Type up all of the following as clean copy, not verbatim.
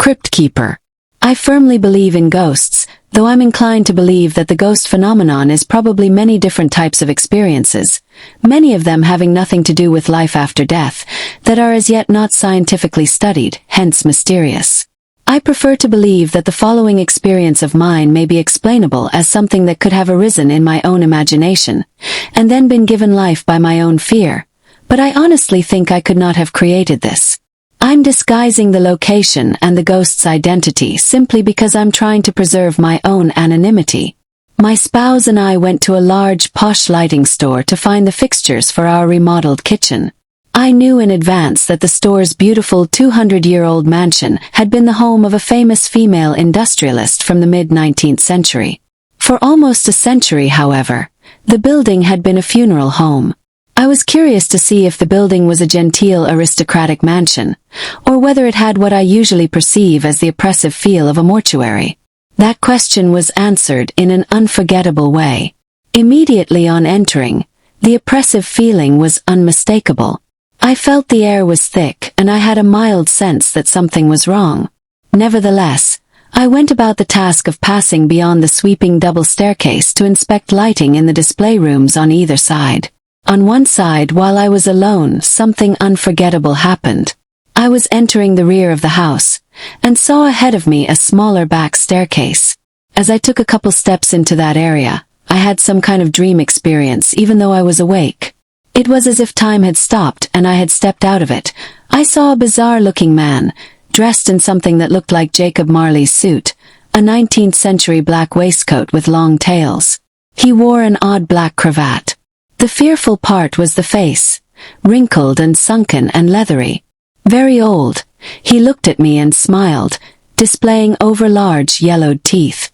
Crypt keeper. I firmly believe in ghosts, though I'm inclined to believe that the ghost phenomenon is probably many different types of experiences, many of them having nothing to do with life after death, that are as yet not scientifically studied, hence mysterious. I prefer to believe that the following experience of mine may be explainable as something that could have arisen in my own imagination, and then been given life by my own fear, but I honestly think I could not have created this. I'm disguising the location and the ghost's identity simply because I'm trying to preserve my own anonymity. My spouse and I went to a large, posh lighting store to find the fixtures for our remodeled kitchen. I knew in advance that the store's beautiful 200-year-old mansion had been the home of a famous female industrialist from the mid-19th century. For almost a century, however, the building had been a funeral home. I was curious to see if the building was a genteel aristocratic mansion, or whether it had what I usually perceive as the oppressive feel of a mortuary. That question was answered in an unforgettable way. Immediately on entering, the oppressive feeling was unmistakable. I felt the air was thick, and I had a mild sense that something was wrong. Nevertheless, I went about the task of passing beyond the sweeping double staircase to inspect lighting in the display rooms on either side. On one side, while I was alone, something unforgettable happened. I was entering the rear of the house, and saw ahead of me a smaller back staircase. As I took a couple steps into that area, I had some kind of dream experience even though I was awake. It was as if time had stopped and I had stepped out of it. I saw a bizarre-looking man, dressed in something that looked like Jacob Marley's suit, a 19th century black waistcoat with long tails. He wore an odd black cravat. The fearful part was the face, wrinkled and sunken and leathery. Very old, he looked at me and smiled, displaying over-large yellowed teeth.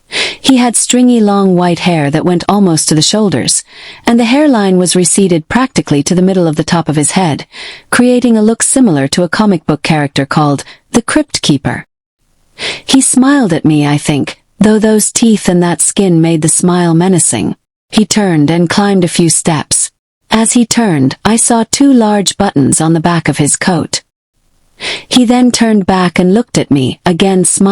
He had stringy long white hair that went almost to the shoulders, and the hairline was receded practically to the middle of the top of his head, creating a look similar to a comic book character called the Cript keeper. He smiled at me, I think, though those teeth and that skin made the smile menacing. He turned and climbed a few steps. As he turned, I saw two large buttons on the back of his coat. He then turned back and looked at me, again smiling.